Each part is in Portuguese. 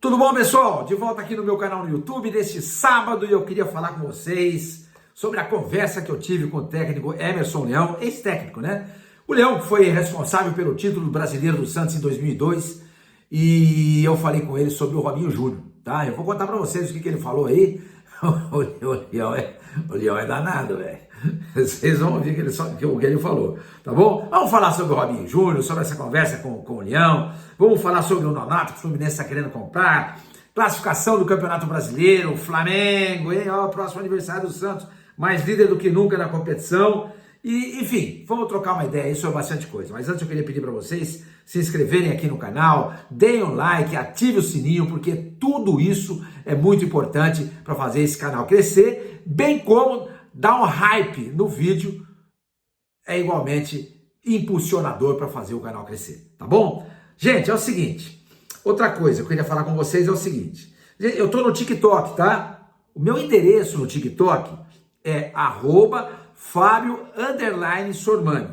Tudo bom, pessoal? De volta aqui no meu canal no YouTube neste sábado e eu queria falar com vocês sobre a conversa que eu tive com o técnico Emerson Leão, ex-técnico, né? O Leão foi responsável pelo título brasileiro do Santos em 2002 e eu falei com ele sobre o Robinho Júnior, tá? Eu vou contar pra vocês o que ele falou aí. O Leão é danado, velho. Vocês vão ouvir o que ele falou, tá bom? Vamos falar sobre o Robinho Júnior, sobre essa conversa com o Leão. Vamos falar sobre o Nonato, que o Fluminense está querendo comprar. Classificação do Campeonato Brasileiro, Flamengo, hein? Ó, próximo aniversário do Santos, mais líder do que nunca na competição. E, enfim, vamos trocar uma ideia aí sobre bastante coisa. Mas antes eu queria pedir para vocês se inscreverem aqui no canal, deem um like, ative o sininho, porque tudo isso é muito importante para fazer esse canal crescer, bem como dar um hype no vídeo é igualmente impulsionador para fazer o canal crescer, tá bom? Gente, é o seguinte, outra coisa que eu queria falar com vocês é o seguinte, eu tô no TikTok, tá? O meu endereço no TikTok é @Fábio_Sormani,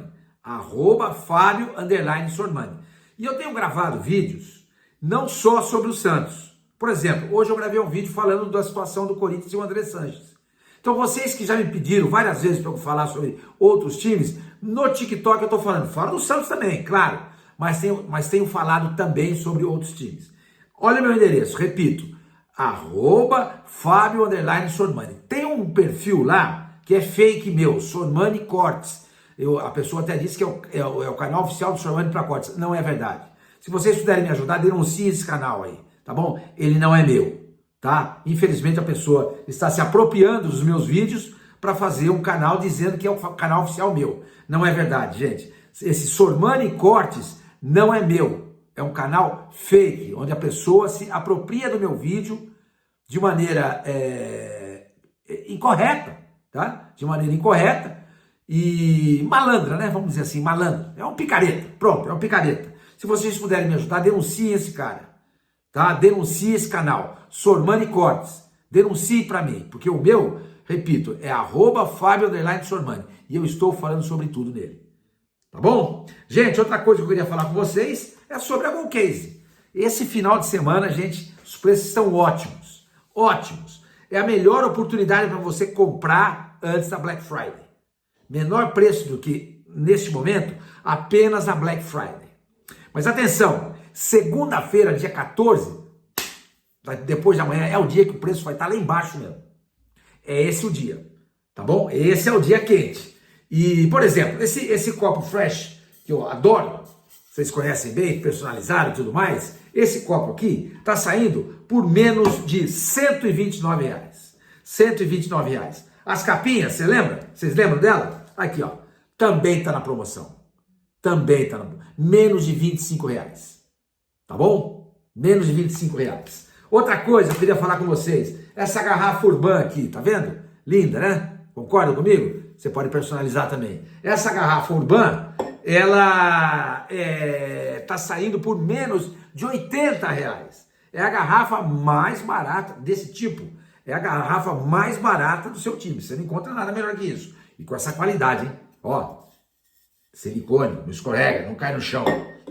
@Fábio_Sormani. E eu tenho gravado vídeos não só sobre o Santos. Por exemplo, hoje eu gravei um vídeo falando da situação do Corinthians e o André Sanches. Então vocês que já me pediram várias vezes para eu falar sobre outros times, no TikTok eu estou falando, fora do Santos também, claro, mas tenho falado também sobre outros times. Olha meu endereço, repito, @Fábio_Sormani. Tem um perfil lá que é fake meu, Sormani Cortes. A pessoa até disse que é o canal oficial do Sormani para cortes. Não é verdade. Se vocês puderem me ajudar, denunciem esse canal aí, tá bom? Ele não é meu. Tá? Infelizmente a pessoa está se apropriando dos meus vídeos para fazer um canal dizendo que é o canal oficial meu. Não é verdade, gente. Esse Sormani Cortes não é meu. É um canal fake, onde a pessoa se apropria do meu vídeo de maneira incorreta, tá? De maneira incorreta e malandra, né? Vamos dizer assim, malandra. É um picareta. Pronto, é um picareta. Se vocês puderem me ajudar, denunciem esse cara. Tá? Denuncie esse canal, Sormani Cortes, denuncie para mim, porque o meu, repito, é @Fábio_Sormani, e eu estou falando sobre tudo nele, tá bom? Gente, outra coisa que eu queria falar com vocês é sobre a Golcase. Esse final de semana, gente, os preços estão ótimos, ótimos, é a melhor oportunidade para você comprar antes da Black Friday, menor preço do que, neste momento, apenas a Black Friday. Mas atenção, segunda-feira, dia 14, depois de amanhã, é o dia que o preço vai estar lá embaixo mesmo. É esse o dia, tá bom? Esse é o dia quente. E, por exemplo, esse copo fresh, que eu adoro, vocês conhecem bem, personalizado e tudo mais, esse copo aqui tá saindo por menos de R$129. R$129. As capinhas, você lembra? Vocês lembram dela? Aqui, ó. Também tá na promoção. Também tá menos de R$25. Tá bom? Menos de R$25. Outra coisa que eu queria falar com vocês, essa garrafa Urbana aqui, tá vendo? Linda, né? Concordam comigo? Você pode personalizar também. Essa garrafa Urbana, ela tá saindo por menos de R$80. É a garrafa mais barata desse tipo. É a garrafa mais barata do seu time. Você não encontra nada melhor que isso. E com essa qualidade, hein? Ó, silicone, não escorrega, não cai no chão.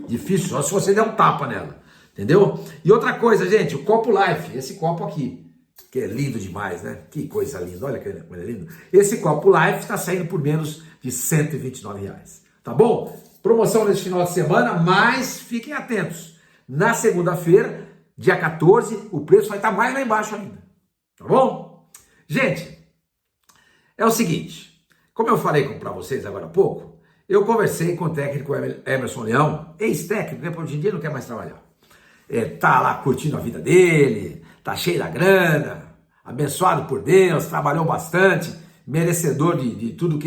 Difícil, só se você der um tapa nela. Entendeu? E outra coisa, gente, o copo Life, esse copo aqui, que é lindo demais, né? Que coisa linda, olha que coisa linda. Esse copo Life está saindo por menos de R$129. Tá bom? Promoção nesse final de semana, mas fiquem atentos. Na segunda-feira, dia 14, o preço vai estar mais lá embaixo ainda. Tá bom? Gente, é o seguinte, como eu falei para vocês agora há pouco, eu conversei com o técnico Emerson Leão, ex-técnico, né? Porque hoje em dia não quer mais trabalhar. Tá lá curtindo a vida dele, tá cheio da grana, abençoado por Deus, trabalhou bastante, merecedor de todo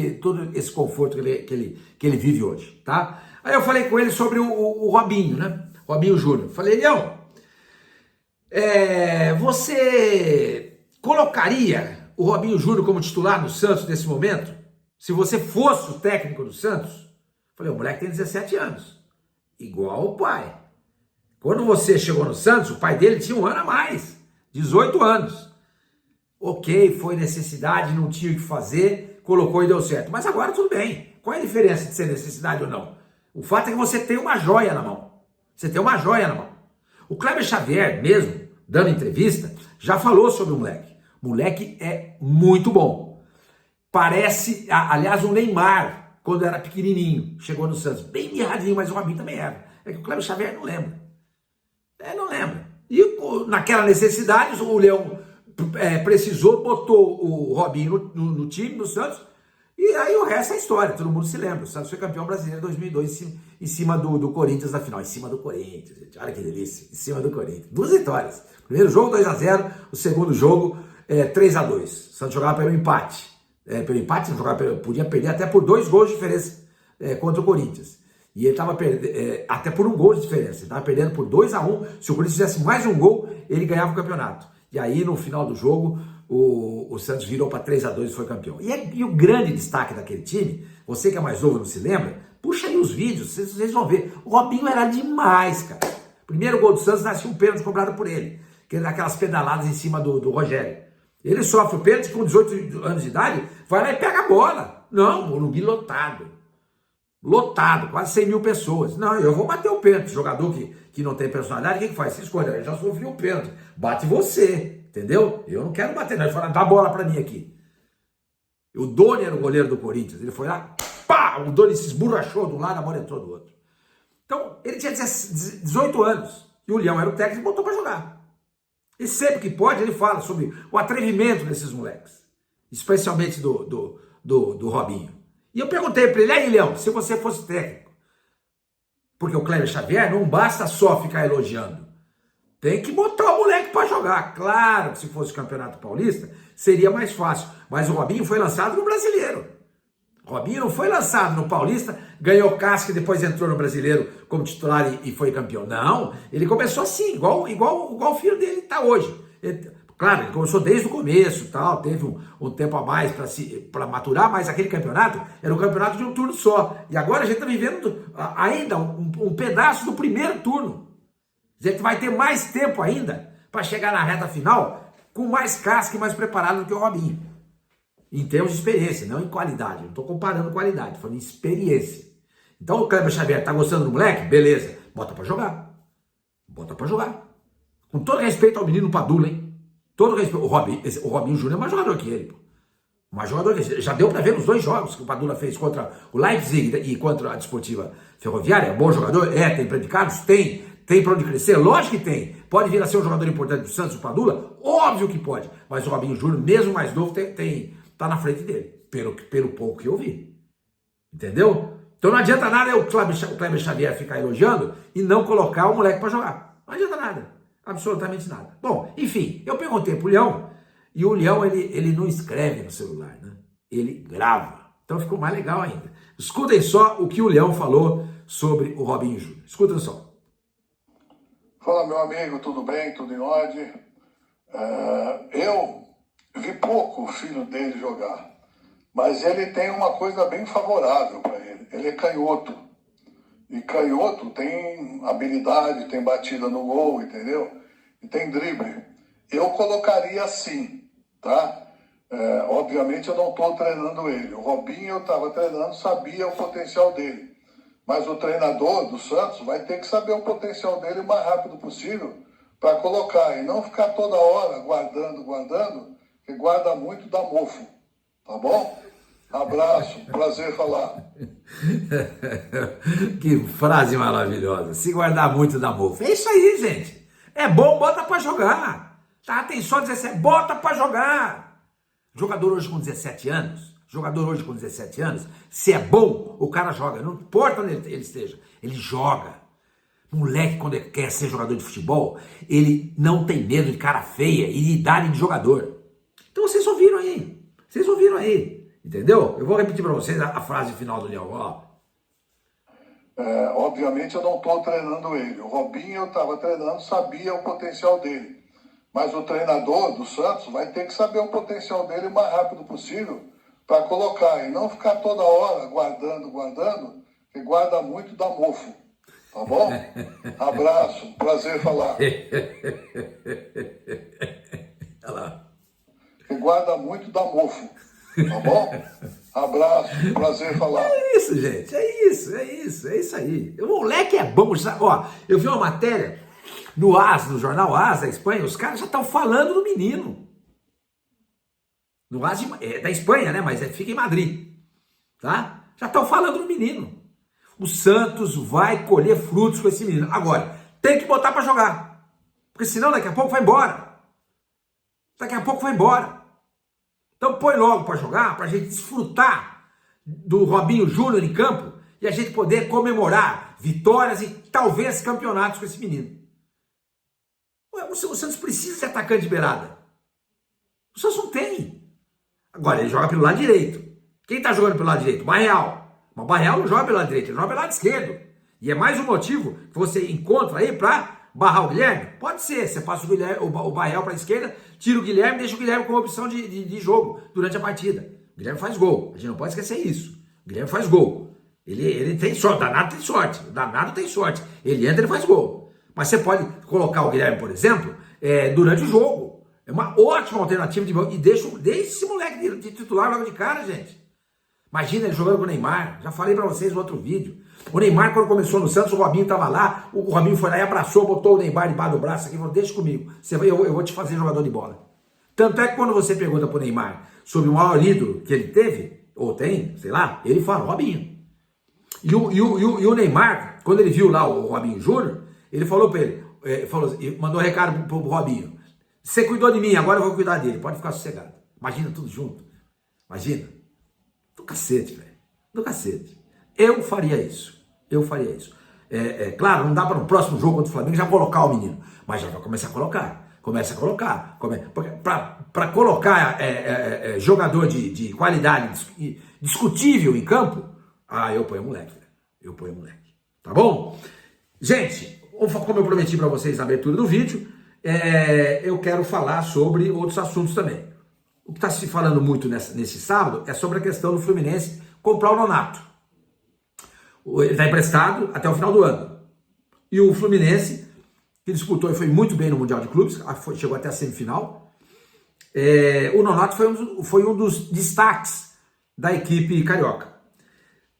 esse conforto que ele vive hoje, tá? Aí eu falei com ele sobre o Robinho, né? Robinho Júnior. Falei, Leão, você colocaria o Robinho Júnior como titular do Santos nesse momento? Se você fosse o técnico do Santos? Falei, o moleque tem 17 anos, igual o pai. Quando você chegou no Santos, o pai dele tinha um ano a mais, 18 anos. Ok, foi necessidade, não tinha o que fazer, colocou e deu certo. Mas agora tudo bem. Qual é a diferença de ser necessidade ou não? O fato é que você tem uma joia na mão. Você tem uma joia na mão. O Kleber Xavier mesmo dando entrevista, já falou sobre o moleque. O moleque é muito bom. Parece, aliás, o Neymar, quando era pequenininho, chegou no Santos, bem mirradinho, mas o Robinho também era. É que o Cléber Xavier não lembra. Não lembra. E naquela necessidade, o Leão precisou, botou o Robinho no time, no Santos, e aí o resto é história, todo mundo se lembra. O Santos foi campeão brasileiro em 2002 em cima do Corinthians na final. Em cima do Corinthians, gente. Olha que delícia. Em cima do Corinthians. 2 vitórias. Primeiro jogo 2-0, o segundo jogo 3-2. O Santos jogava pelo empate. Pelo empate, podia perder até por 2 gols de diferença contra o Corinthians. E ele estava perdendo até por 1 gol de diferença. Ele estava perdendo por 2-1. Se o Corinthians fizesse mais um gol, ele ganhava o campeonato. E aí, no final do jogo, o Santos virou para 3-2 e foi campeão. E o grande destaque daquele time, você que é mais novo não se lembra, puxa aí os vídeos, vocês vão ver. O Robinho era demais, cara. Primeiro gol do Santos, nasceu um pênalti cobrado por ele. Que é daquelas pedaladas em cima do Rogério. Ele sofre o pênalti com 18 anos de idade, vai lá e pega a bola. Não, o Morumbi lotado. Lotado, quase 100 mil pessoas. Não, eu vou bater o pênalti. Jogador que não tem personalidade, o que faz? Se escolhe, eu já sofri o pênalti. Bate você, entendeu? Eu não quero bater, não. Ele falou, dá a bola pra mim aqui. O Doni era o goleiro do Corinthians. Ele foi lá, pá! O Doni se esborrachou de um lado, a bola entrou do outro. Então, ele tinha 18 anos. E o Leão era o técnico e botou pra jogar. E sempre que pode, ele fala sobre o atrevimento desses moleques. Especialmente do Robinho. E eu perguntei para ele, aí Leão, se você fosse técnico, porque o Cléber Xavier não basta só ficar elogiando, tem que botar o moleque para jogar. Claro que se fosse o Campeonato Paulista, seria mais fácil, mas o Robinho foi lançado no Brasileiro. O Robinho não foi lançado no Paulista, ganhou casca e depois entrou no Brasileiro como titular e foi campeão. Não, ele começou assim, igual o filho dele está hoje. Claro, ele começou desde o começo, tal, teve um tempo a mais para maturar, mas aquele campeonato era um campeonato de um turno só. E agora a gente está vivendo ainda um pedaço do primeiro turno. A gente vai ter mais tempo ainda para chegar na reta final com mais casca e mais preparado do que o Robinho. Em termos de experiência, não em qualidade. Não estou comparando qualidade, estou falando em experiência. Então o Cléber Xavier está gostando do moleque? Beleza, bota para jogar. Bota para jogar. Com todo respeito ao menino Padula, hein? Todo respeito. O Robinho Júnior é mais jogador que ele, pô. Mais jogador que ele. Já deu para ver nos 2 jogos que o Padula fez contra o Leipzig e contra a Desportiva Ferroviária. É bom jogador? Tem predicados? Tem para onde crescer? Lógico que tem. Pode vir a ser um jogador importante do Santos, o Padula? Óbvio que pode. Mas o Robinho Júnior, mesmo mais novo, tá na frente dele. Pelo pouco que eu vi. Entendeu? Então não adianta nada o Cléber Xavier ficar elogiando e não colocar o moleque para jogar. Não adianta nada. Absolutamente nada. Bom, enfim, eu perguntei pro Leão, e o Leão, ele não escreve no celular, né? Ele grava. Então ficou mais legal ainda. Escutem só o que o Leão falou sobre o Robinho Júnior. Escutem só. Fala, meu amigo, tudo bem? Tudo em ordem? Eu vi pouco o filho dele jogar, mas ele tem uma coisa bem favorável para ele. Ele é canhoto. E canhoto tem habilidade, tem batida no gol, entendeu? E tem drible. Eu colocaria assim, tá? Obviamente eu não estou treinando ele. O Robinho eu estava treinando, sabia o potencial dele. Mas o treinador do Santos vai ter que saber o potencial dele o mais rápido possível para colocar. E não ficar toda hora guardando, que guarda muito dá mofo. Tá bom? Abraço, prazer falar. Que frase maravilhosa. Se guardar muito dá mofo. É isso aí, gente. É bom, bota pra jogar. Tá? Tem só 17, bota pra jogar. Jogador hoje com 17 anos, se é bom, o cara joga. Não importa onde ele esteja, ele joga. Moleque, quando ele quer ser jogador de futebol, ele não tem medo de cara feia e de idade de jogador. Então vocês ouviram aí. Entendeu? Eu vou repetir para vocês a frase final do Leão. Ó. Obviamente eu não estou treinando ele. O Robinho eu estava treinando, sabia o potencial dele. Mas o treinador do Santos vai ter que saber o potencial dele o mais rápido possível para colocar. E não ficar toda hora guardando, que guarda muito dá mofo. Tá bom? Abraço, prazer falar. Olha lá. Que guarda muito dá mofo. Tá bom? Abraço, prazer falar. É isso, gente, é isso aí. O moleque é bom, sabe? Ó, eu vi uma matéria No AS, no jornal AS da Espanha, os caras já estão falando no menino. No AS é da Espanha, né? Mas fica em Madrid, tá? Já estão falando no menino. O Santos vai colher frutos com esse menino. Agora, tem que botar para jogar. Porque senão daqui a pouco vai embora. Daqui a pouco vai embora. Então põe logo para jogar, para a gente desfrutar do Robinho Júnior em campo e a gente poder comemorar vitórias e talvez campeonatos com esse menino. O Santos precisa de atacante de beirada. O Santos não tem. Agora, ele joga pelo lado direito. Quem está jogando pelo lado direito? Barreal. Mas o Barreal não joga pelo lado direito, ele joga pelo lado esquerdo. E é mais um motivo que você encontra aí para barrar o Guilherme? Pode ser, você passa o Barreal para a esquerda, tira o Guilherme, deixa o Guilherme com opção de jogo durante a partida. O Guilherme faz gol, a gente não pode esquecer isso. O Guilherme faz gol. Ele tem sorte, o danado tem sorte. O danado tem sorte. Ele entra, ele faz gol. Mas você pode colocar o Guilherme, por exemplo, durante o jogo. É uma ótima alternativa de jogo. E deixa esse moleque de titular logo de cara, gente. Imagina ele jogando com o Neymar. Já falei pra vocês no outro vídeo. O Neymar, quando começou no Santos, o Robinho tava lá. O Robinho foi lá e abraçou, botou o Neymar debaixo do braço aqui e falou: deixa comigo, eu vou te fazer jogador de bola. Tanto é que quando você pergunta pro Neymar sobre o maior ídolo que ele teve, ou tem, sei lá, ele fala Robinho. E o Neymar, quando ele viu lá o Robinho Júnior, ele falou pra ele, mandou um recado pro Robinho: você cuidou de mim, agora eu vou cuidar dele, pode ficar sossegado. Imagina tudo junto. Imagina. Do cacete, velho. Do cacete. Eu faria isso. Claro, não dá para no próximo jogo contra o Flamengo já colocar o menino. Mas já vai começar a colocar. Para colocar jogador de qualidade discutível em campo, eu ponho o moleque, velho. Eu ponho o moleque. Tá bom? Gente, como eu prometi para vocês na abertura do vídeo, eu quero falar sobre outros assuntos também. O que está se falando muito nesse sábado é sobre a questão do Fluminense comprar o Nonato. Ele está emprestado até o final do ano. E o Fluminense, que disputou e foi muito bem no Mundial de Clubes, chegou até a semifinal, o Nonato foi um dos destaques da equipe carioca.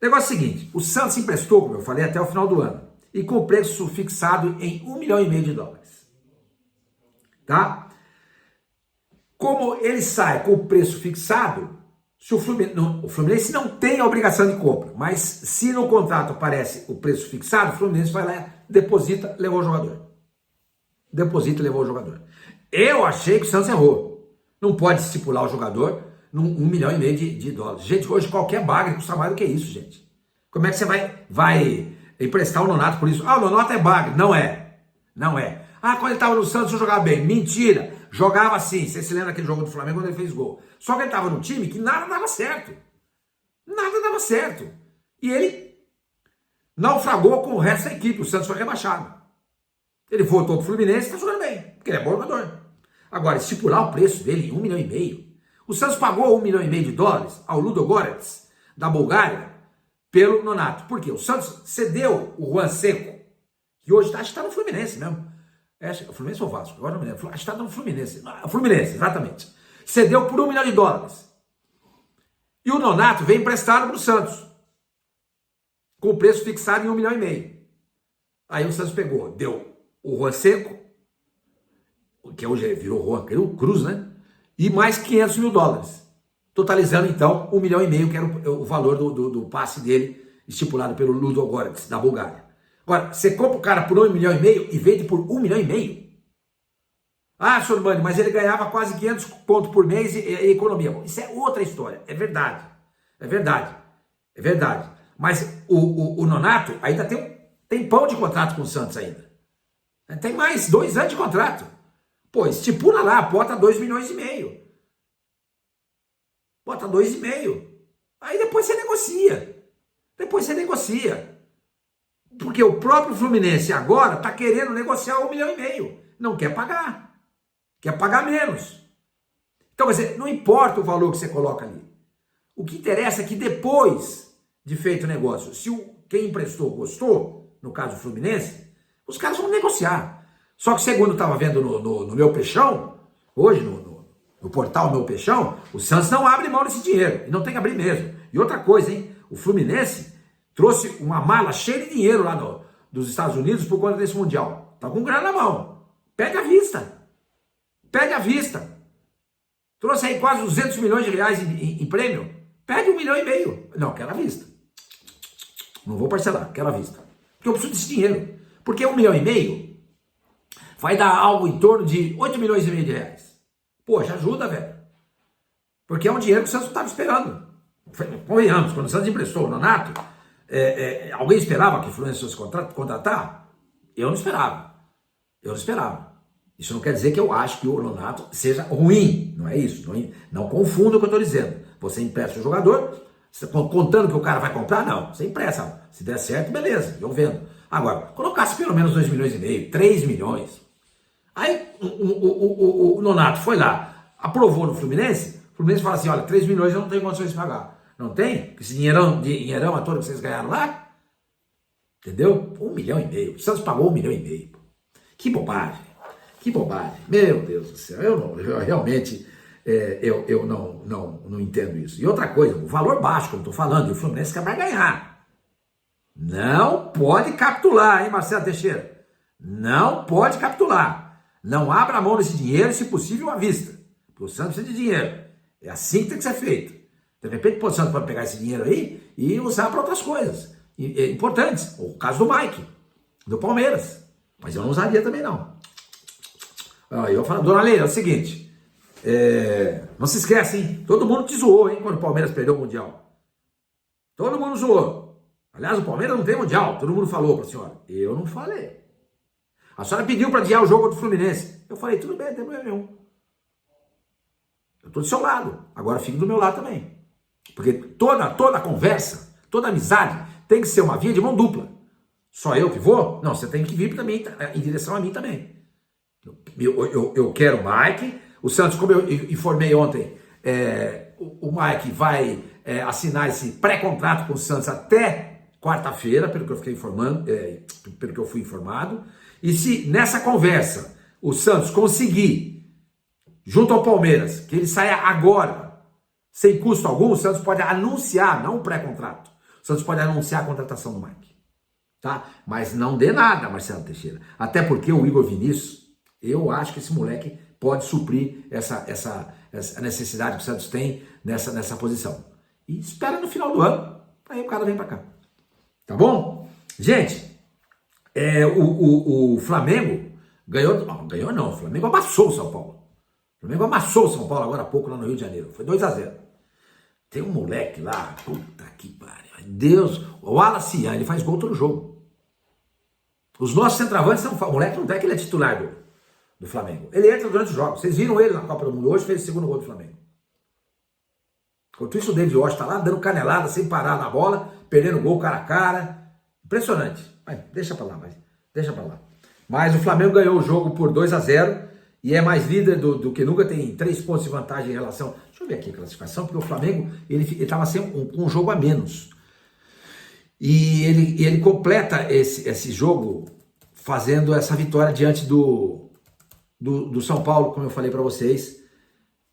O negócio é o seguinte: o Santos emprestou, como eu falei, até o final do ano. E com preço fixado em US$ 1,5 milhão. Tá? Como ele sai com o preço fixado, se o Fluminense não tem a obrigação de compra, mas se no contrato aparece o preço fixado, o Fluminense vai lá, deposita, levou o jogador. Eu achei que o Santos errou. Não pode estipular o jogador num US$ 1,5 milhão. Gente, hoje qualquer bagre custa mais do que isso, gente. Como é que você vai emprestar o Nonato por isso? O Nonato é bagre. Não é. Quando ele estava no Santos eu jogava bem. Mentira. Jogava sim. Você se lembra daquele jogo do Flamengo quando ele fez gol. Só que ele estava num time que nada dava certo. E ele naufragou com o resto da equipe. O Santos foi rebaixado. Ele voltou pro Fluminense e está jogando bem. Porque ele é bom jogador. Agora, estipular o preço dele em US$ 1,5 milhão. O Santos pagou US$ 1,5 milhão ao Ludogorets, da Bulgária, pelo Nonato. Por quê? O Santos cedeu o Juan Seco, que hoje acho que está no Fluminense mesmo. O Fluminense ou o Vasco? Agora não me lembro. Acho que está no Fluminense. O Fluminense, exatamente. Cedeu por US$ 1 milhão. E o Nonato veio emprestado para o Santos, com o preço fixado em US$ 1,5 milhão. Aí o Santos pegou, deu o Juan Seco, que hoje virou Juan Cruz, né? E mais US$ 500 mil. Totalizando então US$ 1,5 milhão, que era o valor do passe dele, estipulado pelo Ludogorets, da Bulgária. Agora, você compra o cara por US$ 1,5 milhão e vende por US$ 1,5 milhão? Senhor Mani, mas ele ganhava quase 500 conto por mês e economia. Bom, isso é outra história, é verdade. Mas o Nonato ainda tem pão de contrato com o Santos ainda. Tem mais 2 anos de contrato. Pô, estipula lá, bota US$ 2,5 milhões. Bota 2,5. Aí depois você negocia. Porque o próprio Fluminense agora está querendo negociar US$ 1,5 milhão. Não quer pagar. Quer pagar menos. Então, quer dizer, não importa o valor que você coloca ali. O que interessa é que depois de feito o negócio, se quem emprestou gostou, no caso do Fluminense, os caras vão negociar. Só que segundo eu estava vendo no Meu Peixão, hoje no portal Meu Peixão, o Santos não abre mão desse dinheiro. E não tem que abrir mesmo. E outra coisa, hein? O Fluminense trouxe uma mala cheia de dinheiro lá dos Estados Unidos por conta desse Mundial. Tá com grana na mão. Pede à vista. Pede à vista. Trouxe aí quase 200 milhões de reais em prêmio. Pede 1,5 milhão. Não, quero à vista. Não vou parcelar, quero à vista. Porque eu preciso desse dinheiro. Porque 1,5 milhão vai dar algo em torno de 8,5 milhões de reais. Poxa, ajuda, velho. Porque é um dinheiro que o Santos não estava esperando. Convenhamos, quando o Santos emprestou o Nonato, alguém esperava que o Fluminense fosse contratar? Eu não esperava. Eu não esperava. Isso não quer dizer que eu acho que o Nonato seja ruim. Não é isso. Não confunda o que eu estou dizendo. Você empresta o jogador, contando que o cara vai comprar? Não. Você empresta. Se der certo, beleza. Eu vendo. Agora, colocasse pelo menos 2,5 milhões, 3 milhões. Aí o Nonato foi lá, aprovou no Fluminense. O Fluminense fala assim, olha, 3 milhões eu não tenho condições de pagar. Não tem? Esse dinheirão a todo que vocês ganharam lá? Entendeu? 1,5 milhão. O Santos pagou 1,5 milhão. Que bobagem. Que bobagem. Meu Deus do céu. Eu realmente eu não entendo isso. E outra coisa, o valor baixo, como eu estou falando, e o Fluminense quer mais ganhar. Não pode capitular, hein, Marcelo Teixeira? Não pode capitular. Não abra a mão desse dinheiro, se possível, à vista. Porque o Santos precisa de dinheiro. É assim que tem que ser feito. De repente, o Santos pode pegar esse dinheiro aí e usar para outras coisas importantes. O caso do Mike, do Palmeiras. Mas eu não usaria também, não. Eu falo, dona Leila, é o seguinte. Não se esquece, hein? Todo mundo te zoou, hein? Quando o Palmeiras perdeu o Mundial. Todo mundo zoou. Aliás, o Palmeiras não tem Mundial. Todo mundo falou para a senhora. Eu não falei. A senhora pediu para adiar o jogo do Fluminense. Eu falei, tudo bem, não tem problema nenhum. Eu estou do seu lado. Agora fique do meu lado também. Porque toda conversa, toda amizade tem que ser uma via de mão dupla. Só eu que vou? Não, você tem que vir também em direção a mim também. Eu quero o Mike. O Santos, como eu informei ontem, o Mike vai assinar esse pré-contrato com o Santos até quarta-feira, pelo que eu fiquei informando, pelo que eu fui informado. E se nessa conversa o Santos conseguir, junto ao Palmeiras, que ele saia agora, sem custo algum, o Santos pode anunciar, não um pré-contrato, o Santos pode anunciar a contratação do Mike. Tá? Mas não dê nada, Marcelo Teixeira. Até porque o Igor Vinícius, eu acho que esse moleque pode suprir essa necessidade que o Santos tem nessa posição. E espera no final do ano, aí o cara vem pra cá. Tá bom? Gente, o Flamengo ganhou não, o Flamengo amassou o São Paulo. O Flamengo amassou o São Paulo agora há pouco lá no Rio de Janeiro. Foi 2-0. Tem um moleque lá, puta que pariu. Deus, o Wallace, ele faz gol todo jogo. Os nossos centroavantes são... O moleque não é que ele é titular do Flamengo. Ele entra durante os jogos. Vocês viram ele na Copa do Mundo hoje, fez o segundo gol do Flamengo. Enquanto isso, o David Osh tá lá dando canelada sem parar na bola, perdendo gol cara a cara. Impressionante. Mas deixa pra lá. Mas o Flamengo ganhou o jogo por 2-0 e é mais líder do que nunca, tem 3 pontos de vantagem em relação... Deixa eu ver aqui a classificação, porque o Flamengo ele tava sem um jogo a menos. E ele completa esse jogo fazendo essa vitória diante do São Paulo, como eu falei para vocês,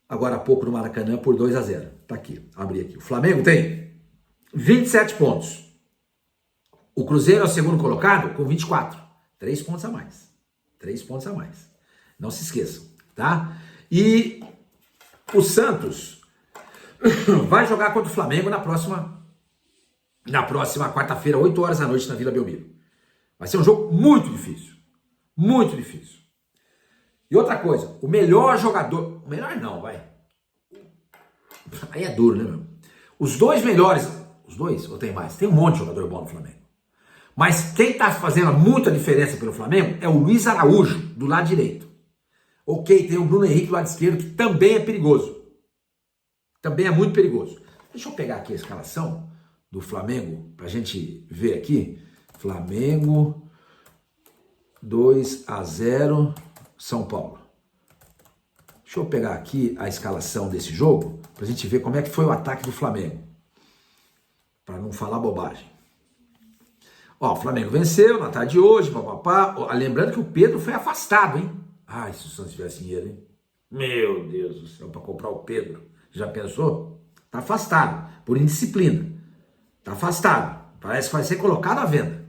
agora há pouco no Maracanã, por 2-0. Tá aqui, abri aqui. O Flamengo tem 27 pontos. O Cruzeiro é o segundo colocado com 24. 3 pontos a mais. 3 pontos a mais. Não se esqueçam, tá? E o Santos vai jogar contra o Flamengo na próxima quarta-feira, 8 horas da noite, na Vila Belmiro. Vai ser um jogo muito difícil. Muito difícil. E outra coisa, o melhor jogador... O melhor não, vai. Aí é duro, né, meu? Os 2 melhores... Os 2? Ou tem mais? Tem um monte de jogador bom no Flamengo. Mas quem tá fazendo muita diferença pelo Flamengo é o Luiz Araújo, do lado direito. Ok, tem o Bruno Henrique do lado esquerdo, que também é perigoso. Também é muito perigoso. Deixa eu pegar aqui a escalação do Flamengo, pra gente ver aqui. Flamengo, 2-0, São Paulo. Deixa eu pegar aqui a escalação desse jogo, pra gente ver como é que foi o ataque do Flamengo. Para não falar bobagem. Ó, o Flamengo venceu na tarde de hoje, papapá. Lembrando que o Pedro foi afastado, hein? Ai, se o Santos tivesse dinheiro, hein? Meu Deus do céu, para comprar o Pedro. Já pensou? Tá afastado, por indisciplina. Tá afastado. Parece que vai ser colocado à venda.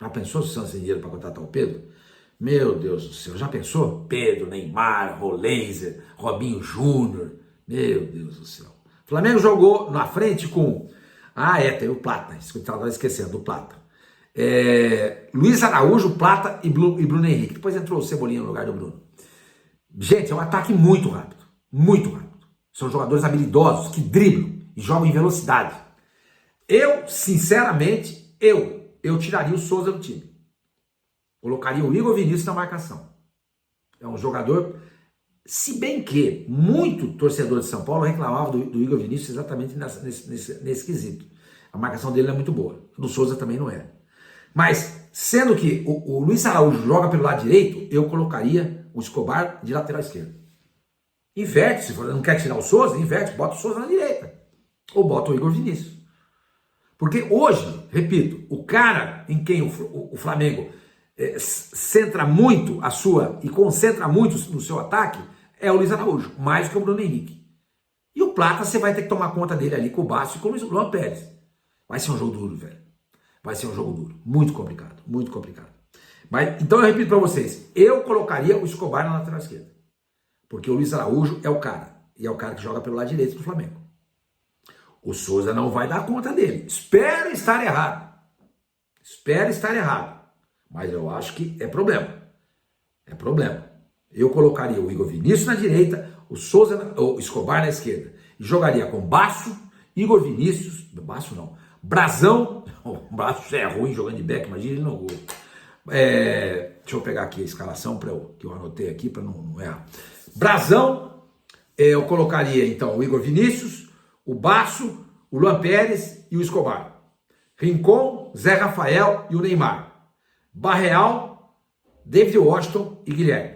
Já pensou se o Santos tem dinheiro para contratar o Pedro? Meu Deus do céu, já pensou? Pedro, Neymar, Rolenzer, Robinho Júnior, meu Deus do céu. O Flamengo jogou na frente com, tem o Plata, estava esquecendo, do Plata. Luiz Araújo, Plata e Bruno Henrique. Depois entrou o Cebolinha no lugar do Bruno. Gente, é um ataque muito rápido, muito rápido. São jogadores habilidosos que driblam e jogam em velocidade. Eu, sinceramente, eu tiraria o Souza do time. Colocaria o Igor Vinícius na marcação. É um jogador, se bem que muito torcedor de São Paulo reclamava do Igor Vinícius exatamente nesse quesito. A marcação dele não é muito boa. Do Souza também não é. Mas, sendo que o Luiz Araújo joga pelo lado direito, eu colocaria o Escobar de lateral esquerdo. Inverte, se você não quer tirar o Souza, inverte, bota o Souza na direita. Ou bota o Igor Vinícius. Porque hoje, repito, o cara em quem o Flamengo centra muito e concentra muito no seu ataque é o Luiz Araújo, mais que o Bruno Henrique. E o Plata você vai ter que tomar conta dele ali com o Basso e com o Luan Pérez. Vai ser um jogo duro, velho. Vai ser um jogo duro. Muito complicado, muito complicado. Mas, então eu repito para vocês, eu colocaria o Escobar na lateral esquerda. Porque o Luiz Araújo é o cara. E é o cara que joga pelo lado direito do Flamengo. O Souza não vai dar conta dele. Espero estar errado. Espero estar errado. Mas eu acho que é problema. É problema. Eu colocaria o Igor Vinícius na direita, o Escobar na esquerda. E jogaria com Basso, Igor Vinícius, Basso não, Brazão, o Basso já é ruim jogando de back, imagina ele no gol. Deixa eu pegar aqui a escalação que eu anotei aqui para não errar. Brazão, eu colocaria então o Igor Vinícius, o Basso, o Luan Pérez e o Escobar. Rincon, Zé Rafael e o Neymar. Barreal, David Washington e Guilherme.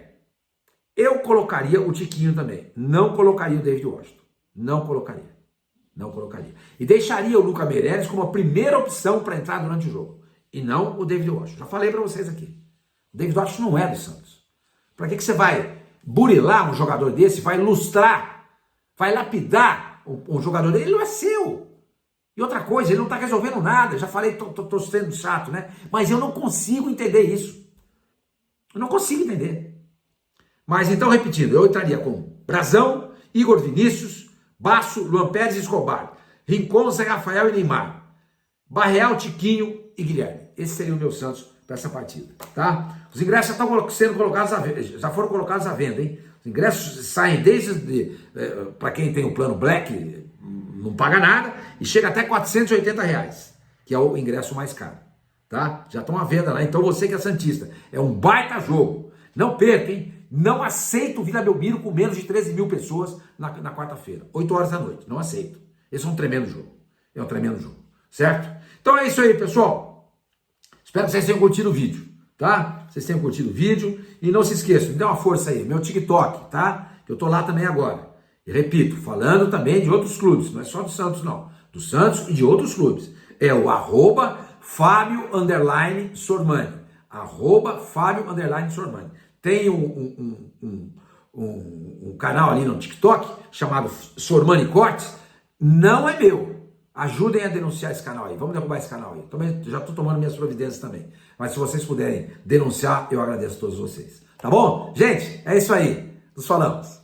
Eu colocaria o Tiquinho também. Não colocaria o David Washington. Não colocaria. Não colocaria. E deixaria o Lucas Meirelles como a primeira opção para entrar durante o jogo. E não o David Washington. Já falei para vocês aqui. O David Washington não é do Santos. Para que você vai burilar um jogador desse, vai lustrar, vai lapidar um jogador dele? Ele não é seu. E outra coisa, ele não está resolvendo nada. Já falei, tô sendo chato, né? Mas eu não consigo entender isso. Eu não consigo entender. Mas então, repetindo, eu entraria com Brazão, Igor Vinícius, Basso, Luan Pérez e Escobar. Rincon, Zé Rafael e Neymar. Barreal, Tiquinho e Guilherme. Esse seria o meu Santos para essa partida, tá? Os ingressos já estão sendo colocados à venda, já foram colocados à venda, hein? Os ingressos saem desde, para quem tem o plano Black, não paga nada, e chega até R$480, que é o ingresso mais caro, tá? Já estão à venda lá, então você que é santista, é um baita jogo. Não perca, hein? Não aceito o Vila Belmiro com menos de 13 mil pessoas na quarta-feira, 8 horas da noite. Não aceito. Esse é um tremendo jogo. É um tremendo jogo. Certo? Então é isso aí, pessoal. Espero que vocês tenham curtido o vídeo, tá? Vocês tenham curtido o vídeo. E não se esqueçam, me dê uma força aí. Meu TikTok, tá? Que eu tô lá também agora. E repito, falando também de outros clubes. Não é só do Santos, não. Do Santos e de outros clubes. É o @Fábio_Sormani. @Fábio_Sormani. Tem um canal ali no TikTok chamado Sormani Cortes. Não é meu. Ajudem a denunciar esse canal aí. Vamos derrubar esse canal aí. Também já estou tomando minhas providências também. Mas se vocês puderem denunciar, eu agradeço a todos vocês. Tá bom? Gente, é isso aí. Nos falamos.